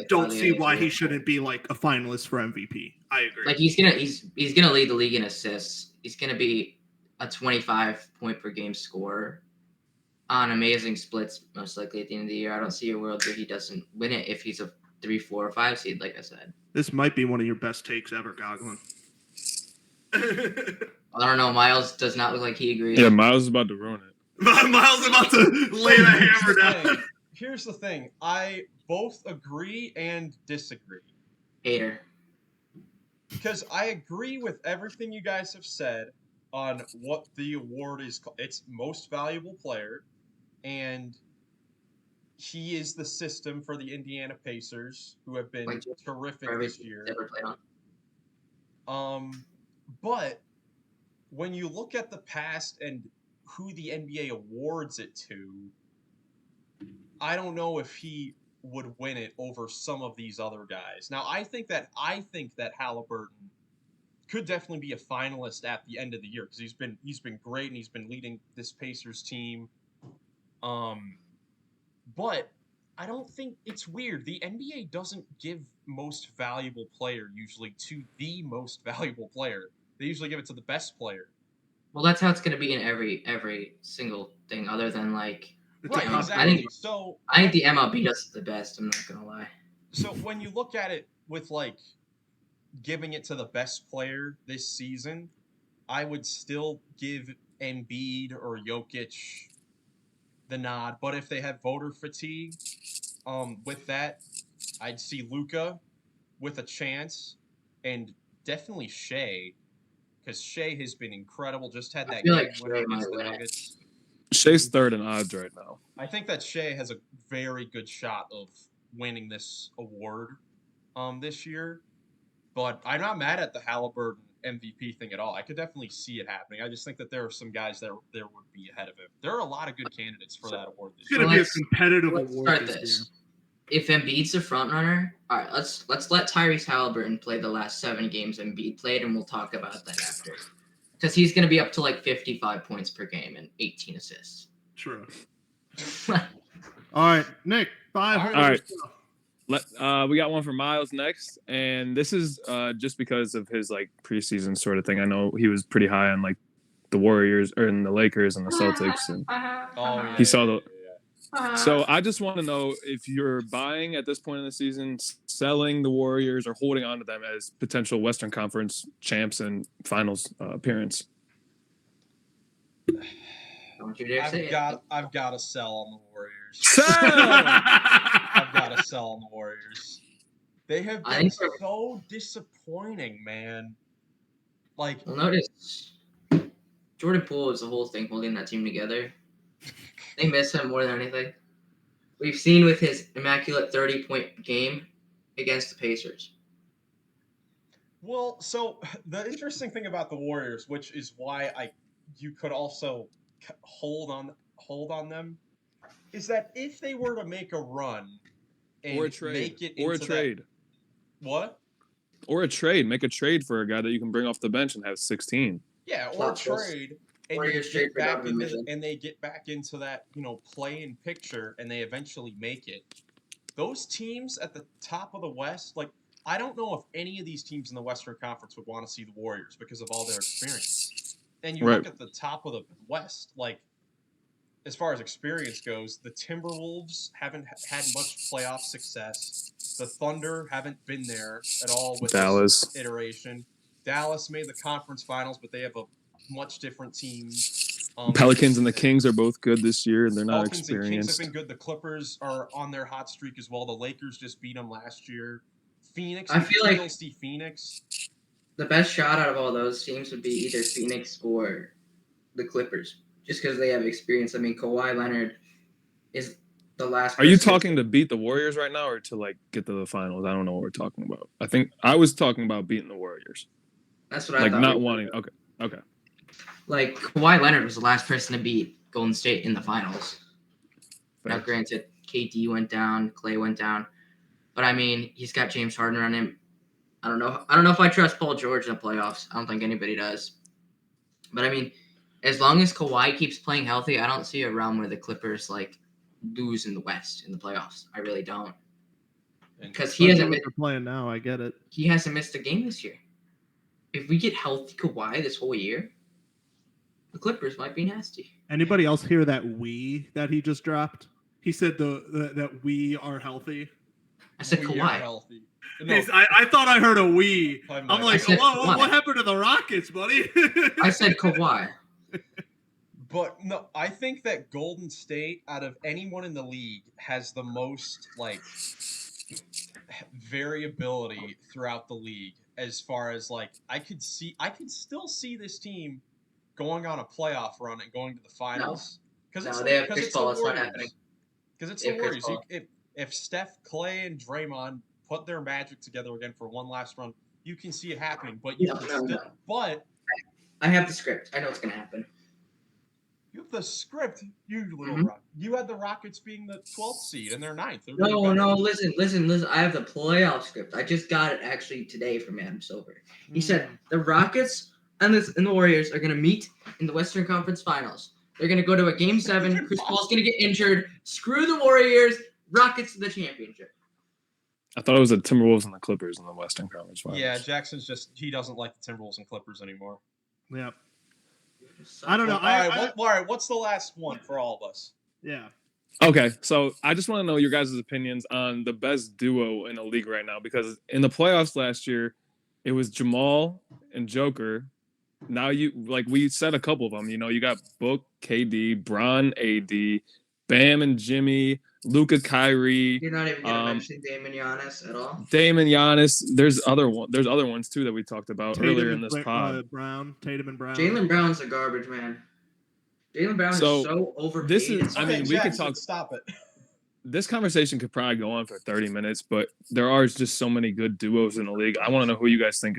don't see why he shouldn't be like a finalist for MVP. I agree. Like he's gonna lead the league in assists. He's gonna be a 25 point per game scorer on amazing splits, most likely at the end of the year. I don't see a world where he doesn't win it if he's a 3, 4, or 5 seed, like I said. This might be one of your best takes ever, Goglin. I don't know. Miles does not look like he agrees. Yeah, Miles is about to ruin it. Miles is about to lay the hammer down. Here's the thing. I both agree and disagree. Hater. Because I agree with everything you guys have said on what the award is. It's most valuable player, and he is the system for the Indiana Pacers, who have been terrific this year. Never played on. But when you look at the past and who the NBA awards it to, I don't know if he would win it over some of these other guys. Now, I think that Halliburton could definitely be a finalist at the end of the year because he's been great and he's been leading this Pacers team. But I don't think it's weird. The NBA doesn't give most valuable player usually to the most valuable player. They usually give it to the best player. Well, that's how it's going to be in every single thing, other than like. Right, exactly. I think the MLB does the best. I'm not going to lie. So when you look at it with like giving it to the best player this season, I would still give Embiid or Jokic the nod. But if they have voter fatigue, with that, I'd see Luka with a chance, and definitely Shea, because Shea has been incredible. Just had I that feel game like winner Shea against might the win it. Nuggets. Shea's third in odds right now. I think that Shea has a very good shot of winning this award this year. But I'm not mad at the Halliburton MVP thing at all. I could definitely see it happening. I just think that there are some guys that there would be ahead of him. There are a lot of good candidates for that award this It's year. going to be a Let's- competitive Let's award start this this. If Embiid's the front runner, all right, let's let Tyrese Halliburton play the last 7 games Embiid played, and we'll talk about that after. Because he's going to be up to like 55 points per game and 18 assists. True. All right, Nick, 5. All right. We got one for Miles next, and this is just because of his like preseason sort of thing. I know he was pretty high on like the Warriors or in the Lakers and the Celtics, and Oh, yeah. he saw the. yeah. So I just want to know if you're buying at this point in the season, selling the Warriors, or holding on to them as potential Western Conference champs and finals appearance. Don't you dare say I've got to sell on the Warriors. Sell! I've got to sell on the Warriors. They have I been think so disappointing, man. Like, Well, notice Jordan Poole is the whole thing holding that team together. They miss him more than anything. We've seen with his immaculate 30-point game against the Pacers. well, so the interesting thing about the Warriors, which is why you could also hold on them, is that if they were to make a run and Or a trade. make it Or a into trade. what? Or a trade. Make a trade for a guy that you can bring off the bench and have 16. Yeah, or Plot twist. trade, and Warriors you trade get for back Donovan into Mitchell. and they get back into that play-in picture, and they eventually make it. Those teams at the top of the West, like I don't know if any of these teams in the Western Conference would want to see the Warriors because of all their experience. And you Right. look at the top of the West, like as far as experience goes, the Timberwolves haven't had much playoff success. The Thunder haven't been there at all with Dallas. this iteration. Dallas made the conference finals, but they have a much different team. Pelicans and the Kings are both good this year, and they're not Pelicans and Kings have experienced. been good. The Clippers are on their hot streak as well. The Lakers just beat them last year. Phoenix, I feel like- still see Phoenix. The best shot out of all those teams would be either Phoenix or the Clippers, just because they have experience. I mean, Kawhi Leonard is the last. Are you person- talking to beat the Warriors right now, or to like get to the finals? I don't know what we're talking about. I think I was talking about beating the Warriors, That's what I like thought. not wanting. Okay. Like Kawhi Leonard was the last person to beat Golden State in the finals. Now, Fair. granted, KD went down, Clay went down, but I mean, he's got James Harden on him. I don't know if I trust Paul George in the playoffs. I don't think anybody does. But I mean, as long as Kawhi keeps playing healthy, I don't see a realm where the Clippers like lose in the West in the playoffs. I really don't, And because he hasn't They're playing now. I get it. missed a game this year. If we get healthy Kawhi this whole year, the Clippers might be nasty. Anybody else hear that we that he just dropped? He said that we are healthy. I said we are Kawhi. healthy. No, I thought I heard a we. I I'm like, said whoa, Kawhi. what happened to the Rockets, buddy? I said Kawhi. But no, I think that Golden State, out of anyone in the league, has the most like variability throughout the league. As far as like, I could still see this team going on a playoff run and going to the finals. No, they have Chris Paul. It's not happening. Because it's They the have Chris Warriors. Paul. If Steph, Clay, and Draymond put their magic together again for one last run, you can see it happening. But No. I have the script. I know what's gonna happen. You have the script, you little Mhm. rock. You had the Rockets being the 12th seed, and they're 9th. They're No, better. no, listen. I have the playoff script. I just got it actually today from Adam Silver. He said the Rockets and the Warriors are gonna meet in the Western Conference Finals. They're gonna go to a Game 7. Chris Paul's gonna get injured. Screw the Warriors. Rockets to the championship. I thought it was the Timberwolves and the Clippers in the Western Conference Finals. Yeah, Jackson's he doesn't like the Timberwolves and Clippers anymore. Yep. I don't know. All right, what's the last one for all of us? Yeah. Okay, so I just want to know your guys' opinions on the best duo in the league right now, because in the playoffs last year, it was Jamal and Joker. Now we said a couple of them. You got Book, KD, Bron, AD, Bam and Jimmy, Luka, Kyrie, You're not even gonna mention Damon Giannis at all. Damon, Giannis. There's other ones too that we talked about earlier in this pod. Tatum and Brown. Jaylen Brown's a garbage man. Jaylen Brown is so overpaid. This is, It's I mean, Okay, we could Jackson, talk. Stop it. This conversation could probably go on for 30 minutes, but there are just so many good duos in the league. I want to know who you guys think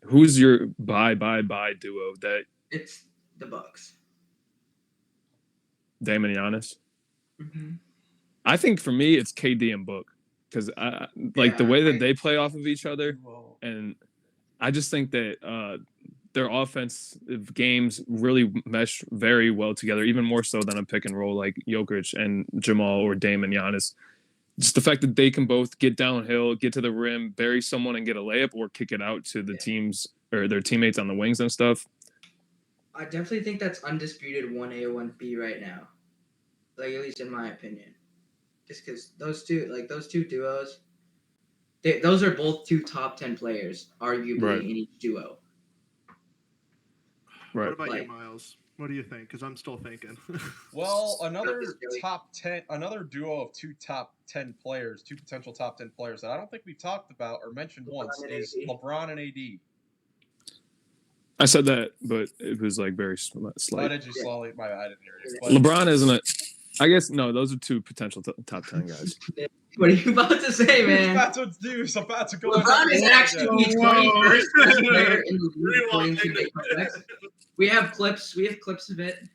who's your buy duo that it's the Bucks. Damon Giannis. Mm-hmm. I think for me it's KD and Book because the way that they play off of each other, and I just think that their offensive games really mesh very well together, even more so than a pick and roll like Jokic and Jamal or Damon Giannis. Just the fact that they can both get downhill, get to the rim, bury someone and get a layup, or kick it out to the teams or their teammates on the wings and stuff. I definitely think that's undisputed 1A, 1B right now. Like, at least in my opinion. Just because those two duos, those are both two top 10 players, arguably, in each duo. Right. What about you, Miles? What do you think? Because I'm still thinking. Well, another duo of two top 10 players, two potential top 10 players that I don't think we've talked about or mentioned once is LeBron and AD. I said that, but it was like very slight. Why did you slowly? I didn't hear you. But LeBron isn't it? I guess no. Those are two potential top 10 guys. What are you about to say, man? That's what dude's about to go. LeBron is actually the 21st player in the league according to Big. We have clips of it.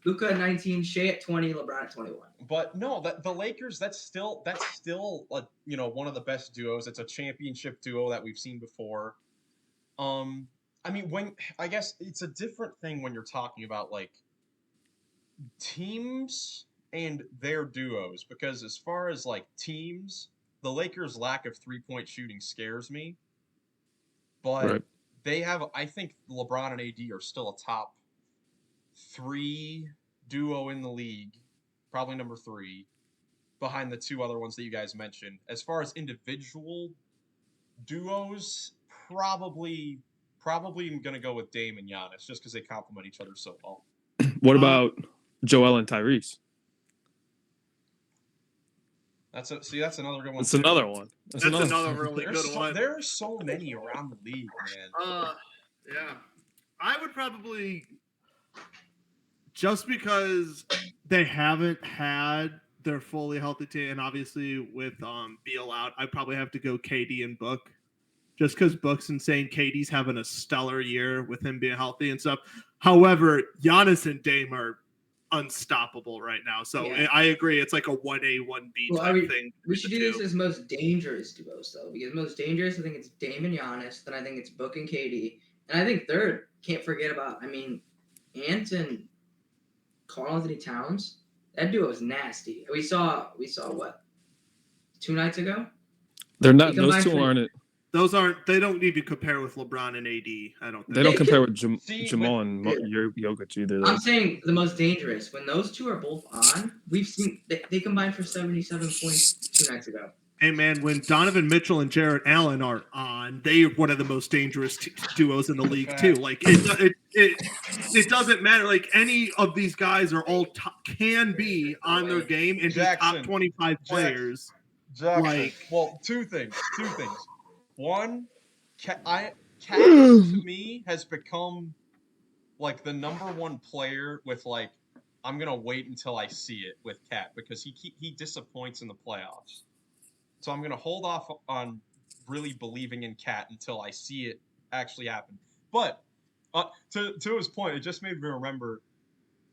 Luka at 19, Shea at 20, LeBron at 21. But no, the Lakers. That's still one of the best duos. It's a championship duo that we've seen before. I mean, I guess it's a different thing when you're talking about like teams and their duos, because as far as like teams, the Lakers' lack of 3-point shooting scares me. But they have, I think LeBron and AD are still a top 3 duo in the league, probably number 3, behind the two other ones that you guys mentioned. As far as individual duos, probably I'm going to go with Dame and Giannis just because they complement each other so well. What about Joel and Tyrese? That's another good one. That's another really good one. There are so many around the league, man. Yeah. I would probably, just because they haven't had their fully healthy team, and obviously with Beal out, I'd probably have to go KD and Book. Just because Book's insane, KD's having a stellar year with him being healthy and stuff. However, Giannis and Dame are unstoppable right now. So I agree. It's like a 1A, 1B type thing. We should do this as most dangerous duos, though. Because most dangerous, I think it's Dame and Giannis. Then I think it's Book and KD. And I think third, can't forget about, Ant and Karl Anthony Towns. That duo is nasty. We saw what? 2 nights ago? They're not, those two aren't it. They don't even compare with LeBron and AD. I don't think. They don't compare with Jamal and Jokic either. I'm saying the most dangerous. When those two are both on, we've seen they combined for 77 points 2 nights ago. Hey man, when Donovan Mitchell and Jarrett Allen are on, they are one of the most dangerous duos in the league too. Like it doesn't matter. Like any of these guys are all can be on their game and be top 25 players. Jackson. Well, two things. One, Cat to me has become like the number 1 player with like, I'm gonna wait until I see it with Cat because he disappoints in the playoffs. So I'm gonna hold off on really believing in Cat until I see it actually happen. But to his point, it just made me remember.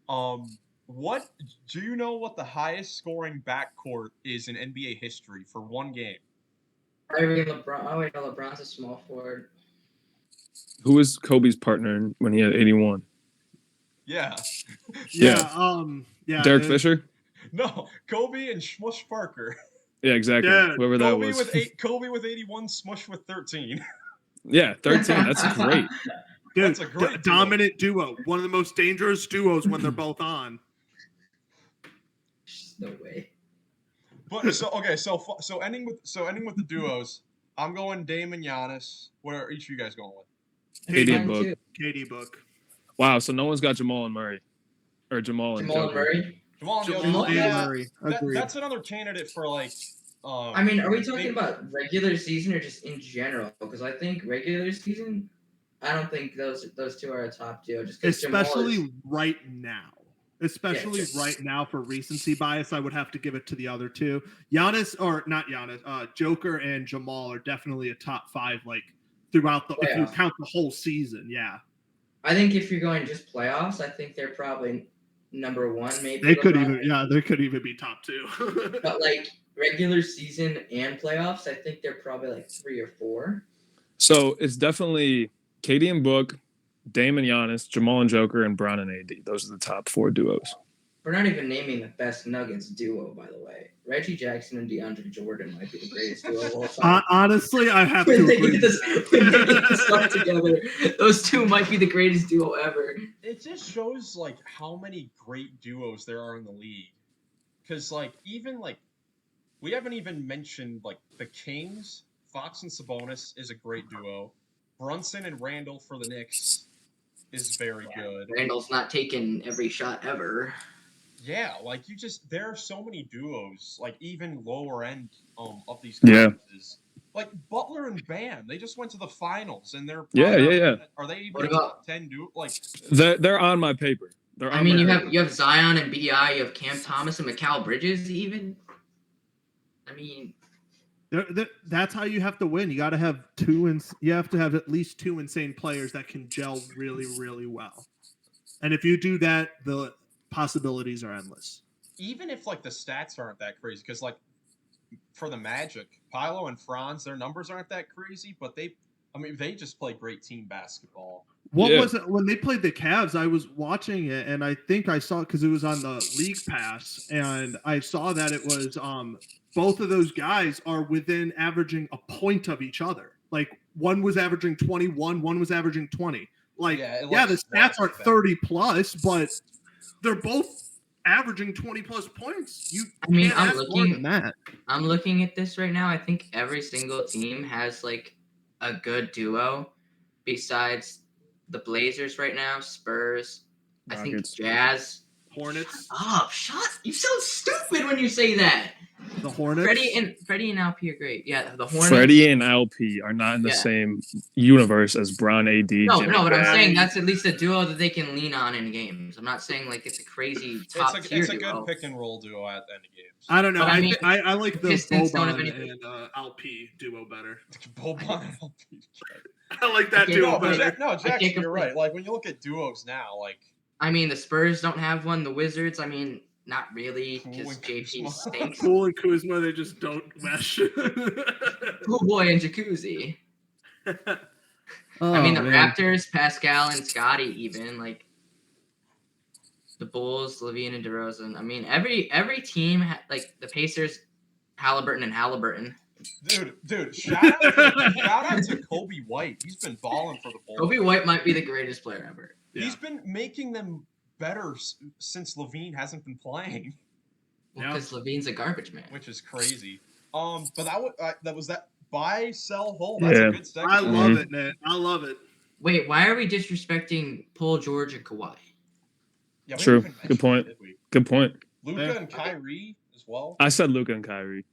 What do you know? What the highest scoring backcourt is in NBA history for one game? LeBron. Oh wait, no, LeBron's a small forward. Who was Kobe's partner when he had 81? Yeah. Derek Fisher? No, Kobe and Smush Parker. Yeah, exactly. Yeah. Whoever that was. Kobe with 81, Smush with 13. Yeah, 13. That's great. Dude, that's a great dominant duo. One of the most dangerous duos when they're both on. No way. But so ending with the duos, I'm going Dame and Giannis. What are each of you guys going with? KD and Book. KD Book. Wow, so no one's got Jamal and Murray. Or Jamal and Murray? Jamal and Jamal Jokic. and Yeah, Murray. Agreed. that's another candidate for like. I mean, are we talking maybe- about regular season or just in general? Because I think regular season, I don't think those two are a top duo. Just because Especially right now. Especially Yeah. right now for recency bias, I would have to give it to the other two. Giannis, or not Giannis, Joker and Jamal are definitely a top 5, like throughout the if you Playoff. count the whole season. Yeah, I think if you're going just playoffs, I think they're probably number 1, maybe. they could LeBron. they could even be top 2. But like regular season and playoffs, I think they're probably like 3 or 4. So it's definitely Katie and Book, Dame and Giannis, Jamal and Joker, and Brown and AD. Those are the top 4 duos. We're not even naming the best Nuggets duo, by the way. Reggie Jackson and DeAndre Jordan might be the greatest duo of all time. Honestly, I have When to they agree. get this, when they get this stuff together, those two might be the greatest duo ever. It just shows like how many great duos there are in the league. Because like even like we haven't even mentioned like the Kings, Fox and Sabonis is a great duo. Brunson and Randall for the Knicks is very good. Randall's not taking every shot ever. Yeah, like there are so many duos, like even lower end of these Yeah. conferences. Like Butler and Bam, they just went to the finals and they're Yeah. Are they even What a about- top 10 duo? Like They're on my paper. I mean, you have Zion and BI, you have Cam Thomas and Mikal Bridges even. I mean, That's how you have to win. You got to have you have to have at least 2 insane players that can gel really, really well. And if you do that, the possibilities are endless. even if like the stats aren't that crazy, because like for the Magic, Paolo and Franz, their numbers aren't that crazy, but they just play great team basketball. What Yeah. was it when they played the Cavs? I was watching it, and I think I saw because it was on the League Pass, and I saw that it was both of those guys are within averaging a point of each other. Like one was averaging 21, one was averaging 20. Like Yeah, the stats aren't 30 plus, but they're both averaging 20 plus points. I mean, can't ask more than that. I'm looking at this right now. I think every single team has like a good duo besides the Blazers right now, Spurs, I think Rockets. Jazz. Hornets, You sound stupid when you say that. the Hornets. Freddie and LP are great. Yeah, the Hornets. Freddie and LP are not in the Yeah. same universe as Brown, AD. No, Jimmy but I'm Butler. saying that's at least a duo that they can lean on in games. I'm not saying like it's a crazy top tier It's a duo. good pick and roll duo at the end of games. I don't know. But I I, mean, I like the Pistons don't have Boban any- and LP duo better. Boban and LP. I like that Okay, duo No, but better. Jackson, can't you're right. Like when you look at duos now, like I mean, the Spurs don't have one. The Wizards, I mean, not really, Cool because and JP Kuzma. stinks. Poole and Kuzma, they just don't mesh. Cool boy and Jacuzzi. Oh, I mean, the man. Raptors, Pascal and Scotty, even like the Bulls, Levine and DeRozan. I mean, every team like the Pacers, Halliburton and Halliburton. dude, shout out to Kobe White. He's been balling for the Bulls. Kobe White might be the greatest player ever. Yeah. He's been making them better since Levine hasn't been playing, Yeah. Because Levine's a garbage man. which is crazy. But that was that buy, sell, hold. That's Yeah. a good section. I love it, man. I love it. Wait, why are we disrespecting Paul George and Kawhi? Yeah, we True. didn't even Good mention point. that, did we? Good point. Luka Yeah. and Kyrie as well. I said Luka and Kyrie.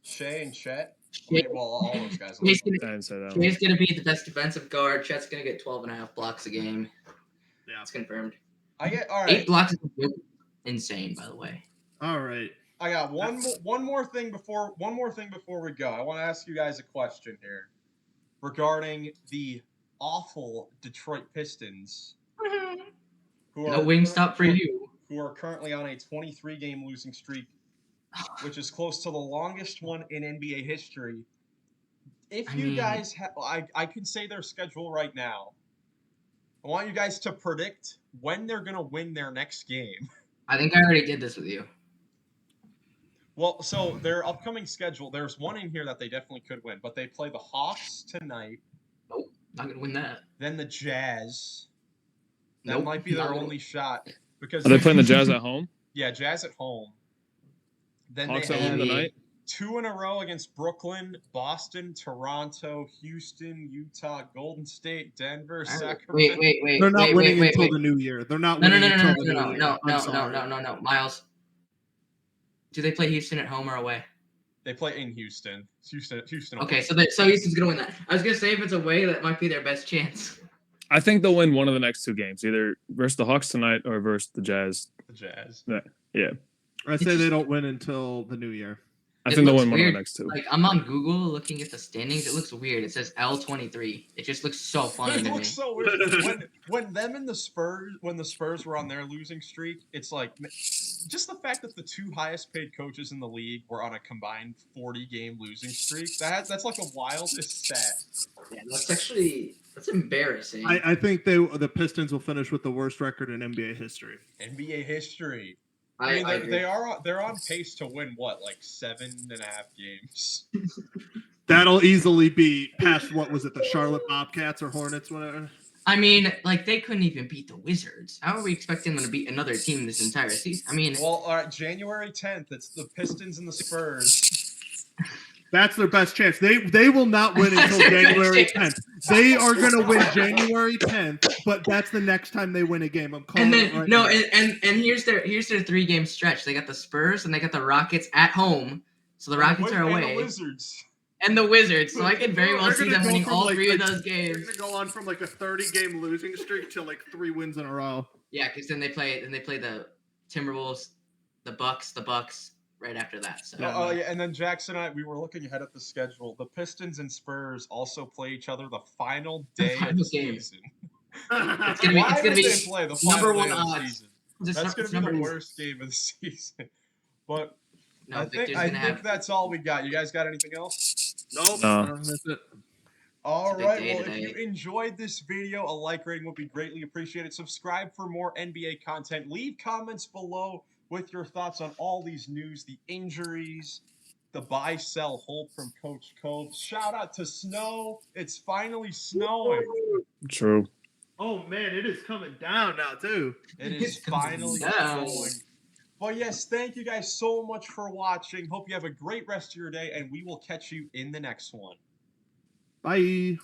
Shea and Chet. Shea- Well, all those guys. Shay's I didn't say that one. Shay's gonna be the best defensive guard. Chet's gonna get 12.5 blocks a game. Yeah. It's confirmed. All 8 right. blocks is insane, by the way. All right. I got one more thing before we go. I want to ask you guys a question here regarding the awful Detroit Pistons, who No Wingstop for you. who are currently on a 23-game losing streak, which is close to the longest one in NBA history. If I you mean- guys I could say their schedule right now. I want you guys to predict when they're going to win their next game. I think I already did this with you. Well, so their upcoming schedule, there's one in here that they definitely could win, but they play the Hawks tonight, Not gonna win that. then the Jazz. That Nope, might be their not gonna- only shot because Are they playing the Jazz at home? Yeah, Jazz at home. Then Hawks they at home have maybe. tonight? 2 in a row against Brooklyn, Boston, Toronto, Houston, Utah, Golden State, Denver, Sacramento. Wait. They're not winning wait. until the new year. They're not No, winning no, until the new year. no, I'm sorry. Miles. Do they play Houston at home or away? They play in Houston. Houston. Okay, so Houston's gonna win that. I was gonna say if it's away, that might be their best chance. I think they'll win one of the next 2 games, either versus the Hawks tonight or versus the Jazz. The Jazz. Yeah. I say they don't win until the new year. I It think they'll looks win one of weird. the next 2. Like I'm on Google looking at the standings. It looks weird. It says L23. It just looks so funny It to me. looks so weird. When the Spurs were on their losing streak, it's like just the fact that the 2 highest paid coaches in the league were on a combined 40-game losing streak. That's like a wildest stat. Yeah, that's embarrassing. I think the Pistons will finish with the worst record in NBA history. NBA history. I I mean, agree. they're on pace to win what, like 7.5 games. That'll easily be past what was it, the Charlotte Bobcats or Hornets, whatever. I mean, like they couldn't even beat the Wizards. How are we expecting them to beat another team this entire season? I mean, Well, all right, January 10th, it's the Pistons and the Spurs. That's their best chance. They will not win until That's their best January chance. 10th. They are going to win January 10th, but that's the next time they win a game. I'm calling and it then right no, now. and here's their 3-game stretch. They got the Spurs and they got the Rockets at home. So the Rockets are And away. the Wizards. And the Wizards. So I could very well They're see gonna them go winning from all like- 3 of like- those They're games. going to go on from like a 30-game losing streak to like 3 wins in a row. Yeah, because then they play the Timberwolves, the Bucks right after that. So Oh, yeah, and then Jackson and I, we were looking ahead at the schedule. The Pistons and Spurs also play each other the final day of final the game. season. It's gonna be Why would be they play the final number day one of the odds. season? It's That's going it's to be the number- worst game of the season. But No, I Victor's think gonna have. that's all we got. You guys got anything else? Nope. No. That's it. All It's a big right. day Well, today. if you enjoyed this video, a like rating would be greatly appreciated. Subscribe for more NBA content. Leave comments below with your thoughts on all these news, the injuries, the buy-sell hold from Coach Cove. Shout out to snow. It's finally snowing. True. Oh, man, it is coming down now, too. It is It's coming finally down. snowing. But yes, thank you guys so much for watching. Hope you have a great rest of your day, and we will catch you in the next one. Bye.